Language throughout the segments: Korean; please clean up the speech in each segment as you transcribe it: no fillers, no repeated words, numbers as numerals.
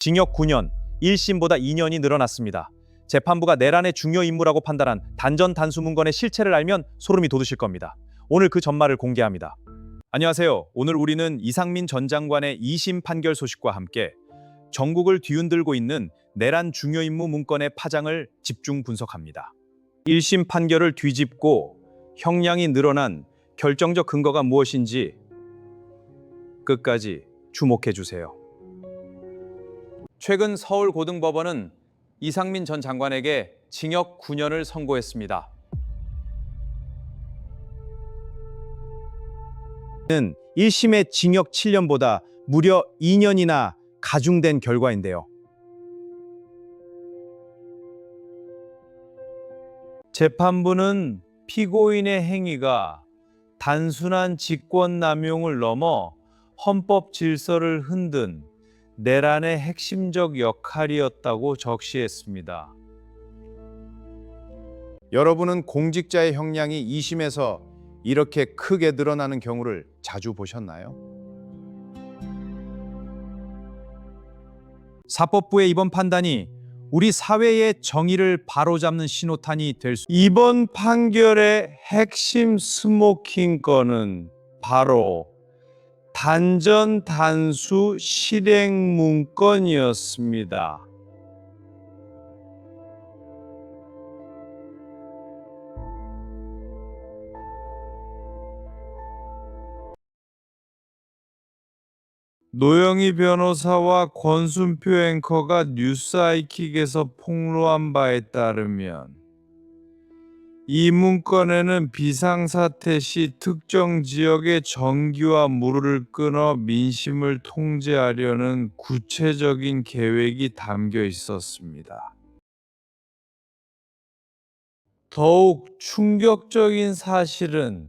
징역 9년, 1심보다 2년이 늘어났습니다. 재판부가 내란의 중요 인물이라고 판단한 단전 단수 문건의 실체를 알면 소름이 돋으실 겁니다. 오늘 그 전말을 공개합니다. 안녕하세요. 오늘 우리는 이상민 전 장관의 2심 판결 소식과 함께 전국을 뒤흔들고 있는 내란 중요 임무 문건의 파장을 집중 분석합니다. 1심 판결을 뒤집고 형량이 늘어난 결정적 근거가 무엇인지 끝까지 주목해 주세요. 최근 서울고등법원은 이상민 전 장관에게 징역 9년을 선고했습니다. 는 1심의 징역 7년보다 무려 2년이나 가중된 결과인데요. 재판부는 피고인의 행위가 단순한 직권남용을 넘어 헌법 질서를 흔든 내란의 핵심적 역할이었다고 적시했습니다. 여러분은 공직자의 형량이 2심에서 이렇게 크게 늘어나는 경우를 자주 보셨나요? 사법부의 이번 판단이 우리 사회의 정의를 바로잡는 신호탄이 될 수. 이번 판결의 핵심 스모킹 건은 바로 단전 단수 실행 문건이었습니다. 노영희 변호사와 권순표 앵커가 뉴스아이킥에서 폭로한 바에 따르면 이 문건에는 비상사태 시 특정 지역의 전기와 물을 끊어 민심을 통제하려는 구체적인 계획이 담겨 있었습니다. 더욱 충격적인 사실은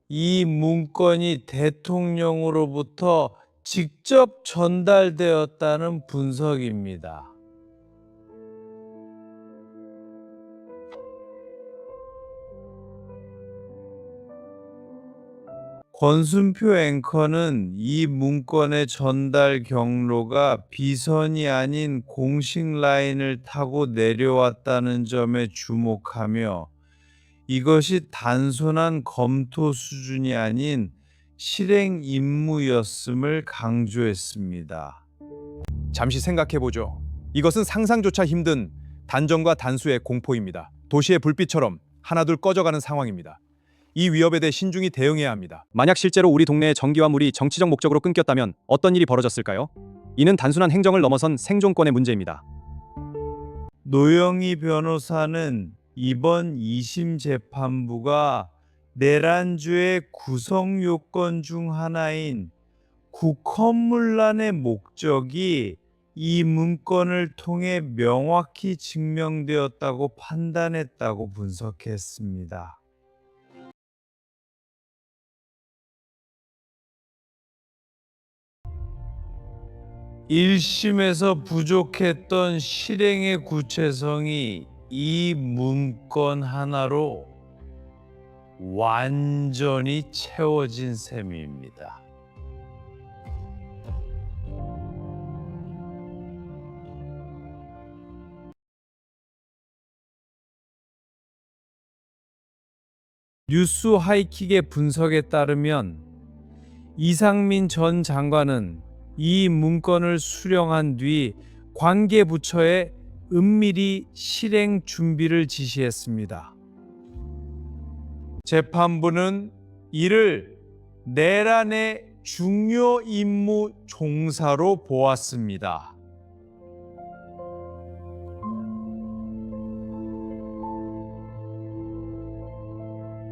이 문건이 대통령으로부터 직접 전달되었다는 분석입니다. 권순표 앵커는 이 문건의 전달 경로가 비선이 아닌 공식 라인을 타고 내려왔다는 점에 주목하며 이것이 단순한 검토 수준이 아닌 실행 임무였음을 강조했습니다. 잠시 생각해보죠. 이것은 상상조차 힘든 단전과 단수의 공포입니다. 도시의 불빛처럼 하나둘 꺼져가는 상황입니다. 이 위협에 대해 신중히 대응해야 합니다. 만약 실제로 우리 동네의 전기와 물이 정치적 목적으로 끊겼다면 어떤 일이 벌어졌을까요? 이는 단순한 행정을 넘어선 생존권의 문제입니다. 노영희 변호사는 이번 2심 재판부가 내란죄의 구성 요건 중 하나인 국헌문란의 목적이 이 문건을 통해 명확히 증명되었다고 판단했다고 분석했습니다. 1심에서 부족했던 실행의 구체성이 이 문건 하나로 완전히 채워진 셈입니다. 뉴스 하이킥의 분석에 따르면 이상민 전 장관은 이 문건을 수령한 뒤 관계 부처에 은밀히 실행 준비를 지시했습니다. 재판부는 이를 내란의 중요 임무 종사로 보았습니다.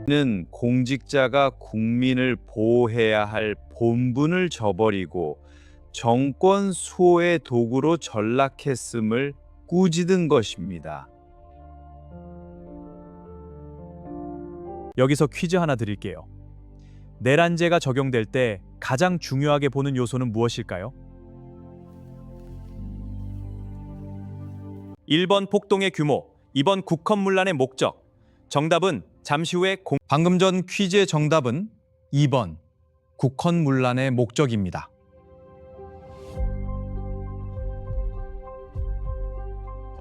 는 공직자가 국민을 보호해야 할 본분을 저버리고 정권 수호의 도구로 전락했음을 꾸짖은 것입니다. 여기서 퀴즈 하나 드릴게요. 내란죄가 적용될 때 가장 중요하게 보는 요소는 무엇일까요? 1번 폭동의 규모, 2번 국헌문란의 목적. 정답은 잠시 후에 방금 전 퀴즈의 정답은 2번 국헌문란의 목적입니다.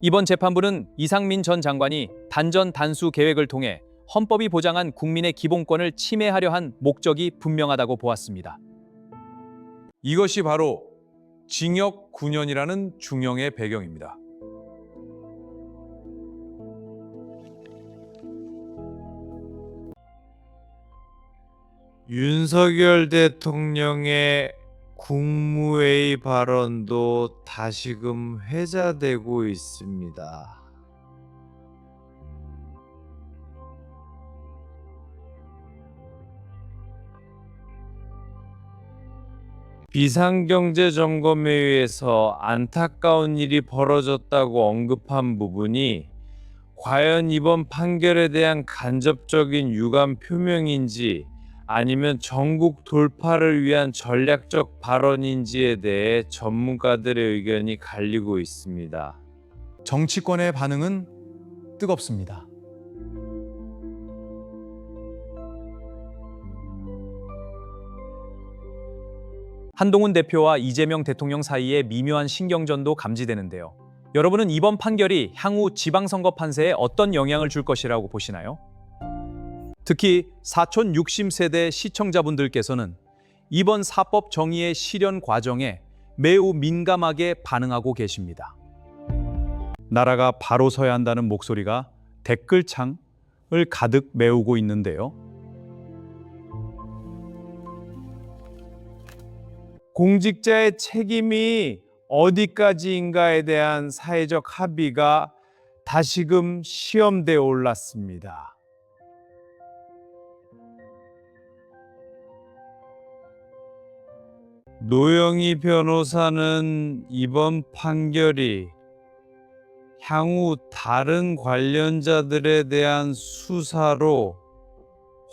이번 재판부는 이상민 전 장관이 단전 단수 계획을 통해 헌법이 보장한 국민의 기본권을 침해하려 한 목적이 분명하다고 보았습니다. 이것이 바로 징역 9년이라는 중형의 배경입니다. 윤석열 대통령의 국무회의 발언도 다시금 회자되고 있습니다. 비상경제점검회의에서 안타까운 일이 벌어졌다고 언급한 부분이 과연 이번 판결에 대한 간접적인 유감 표명인지 아니면 전국 돌파를 위한 전략적 발언인지에 대해 전문가들의 의견이 갈리고 있습니다. 정치권의 반응은 뜨겁습니다. 한동훈 대표와 이재명 대통령 사이에 미묘한 신경전도 감지되는데요. 여러분은 이번 판결이 향후 지방선거 판세에 어떤 영향을 줄 것이라고 보시나요? 특히 사촌 60세대 시청자분들께서는 이번 사법 정의의 실현 과정에 매우 민감하게 반응하고 계십니다. 나라가 바로 서야 한다는 목소리가 댓글창을 가득 메우고 있는데요. 공직자의 책임이 어디까지인가에 대한 사회적 합의가 다시금 시험대에 올랐습니다. 노영희 변호사는 이번 판결이 향후 다른 관련자들에 대한 수사로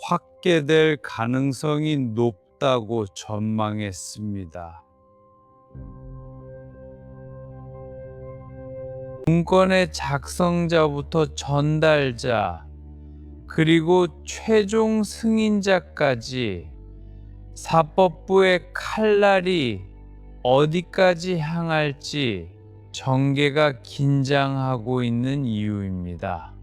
확대될 가능성이 높다고 전망했습니다. 문건의 작성자부터 전달자, 그리고 최종 승인자까지 사법부의 칼날이 어디까지 향할지 정계가 긴장하고 있는 이유입니다.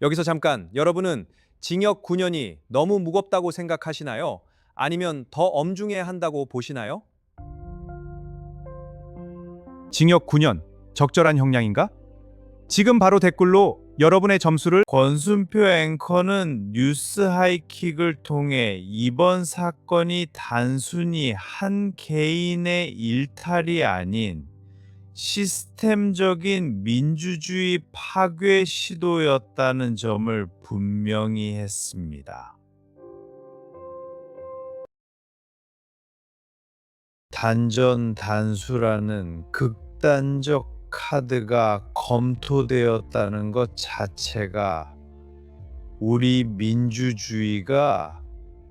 여기서 잠깐, 여러분은 징역 9년이 너무 무겁다고 생각하시나요? 아니면 더 엄중해야 한다고 보시나요? 징역 9년, 적절한 형량인가? 지금 바로 댓글로 여러분의 점수를. 권순표 앵커는 뉴스 하이킥을 통해 이번 사건이 단순히 한 개인의 일탈이 아닌 시스템적인 민주주의 파괴 시도였다는 점을 분명히 했습니다. 단전 단수라는 극단적 카드가 검토되었다는 것 자체가 우리 민주주의가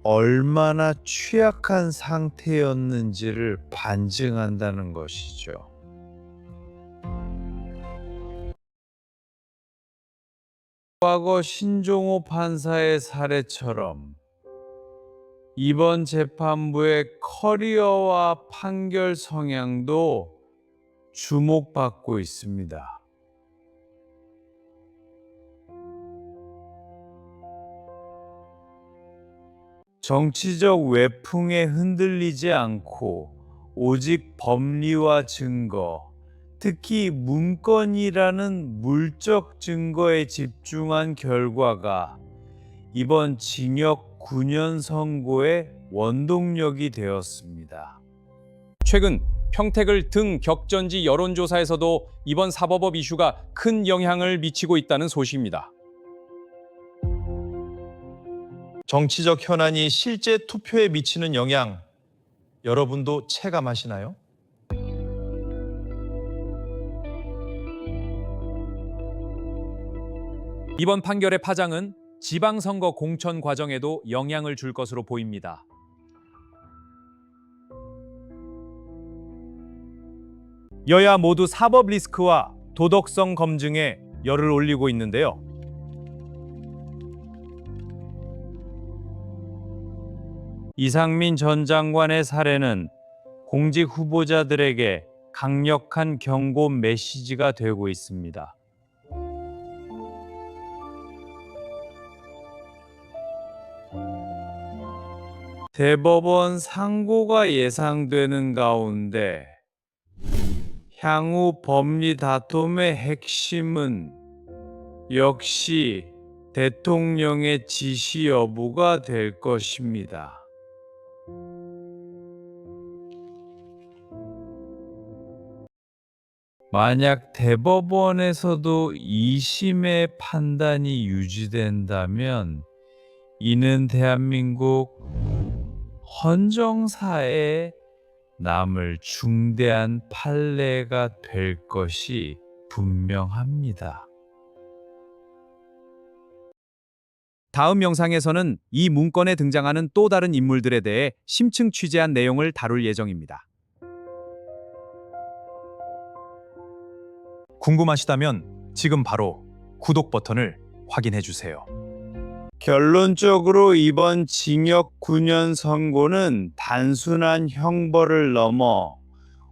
얼마나 취약한 상태였는지를 반증한다는 것이죠. 과거 신종호 판사의 사례처럼 이번 재판부의 커리어와 판결 성향도 주목받고 있습니다. 정치적 외풍에 흔들리지 않고 오직 법리와 증거, 특히 문건이라는 물적 증거에 집중한 결과가 이번 징역 9년 선고의 원동력이 되었습니다. 최근 평택을 등 격전지 여론조사에서도 이번 사법법 이슈가 큰 영향을 미치고 있다는 소식입니다. 정치적 현안이 실제 투표에 미치는 영향, 여러분도 체감하시나요? 이번 판결의 파장은 지방선거 공천 과정에도 영향을 줄 것으로 보입니다. 여야 모두 사법 리스크와 도덕성 검증에 열을 올리고 있는데요. 이상민 전 장관의 사례는 공직 후보자들에게 강력한 경고 메시지가 되고 있습니다. 대법원 상고가 예상되는 가운데 향후 법리 다툼의 핵심은 역시 대통령의 지시 여부가 될 것입니다. 만약 대법원에서도 2심의 판단이 유지된다면 이는 대한민국 헌정사에 남을 중대한 판례가 될 것이 분명합니다. 다음 영상에서는 이 문건에 등장하는 또 다른 인물들에 대해 심층 취재한 내용을 다룰 예정입니다. 궁금하시다면 지금 바로 구독 버튼을 확인해 주세요. 결론적으로 이번 징역 9년 선고는 단순한 형벌을 넘어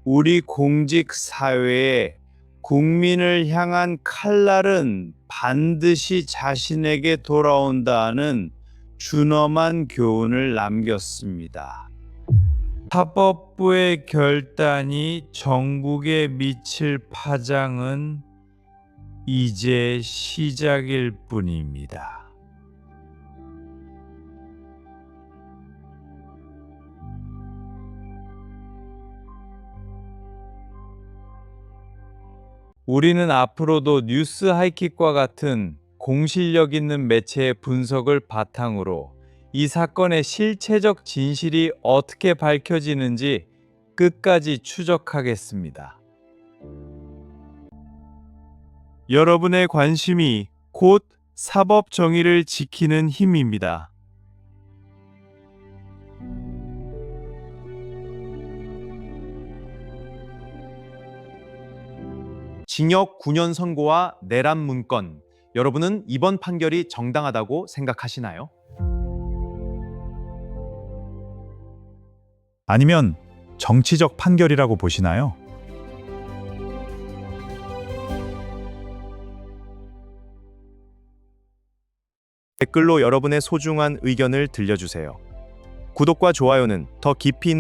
우리 공직 사회에 국민을 향한 칼날은 반드시 자신에게 돌아온다는 준엄한 교훈을 남겼습니다. 사법부의 결단이 전국에 미칠 파장은 이제 시작일 뿐입니다. 우리는 앞으로도 뉴스 하이킥과 같은 공실력 있는 매체의 분석을 바탕으로 이 사건의 실체적 진실이 어떻게 밝혀지는지 끝까지 추적하겠습니다. 여러분의 관심이 곧 사법 정의를 지키는 힘입니다. 징역 9년 선고와 내란 문건, 여러분은 이번 판결이 정당하다고 생각하시나요? 아니면 정치적 판결이라고 보시나요? 댓글로 여러분의 소중한 의견을 들려주세요. 구독과 좋아요는 더 깊이 있는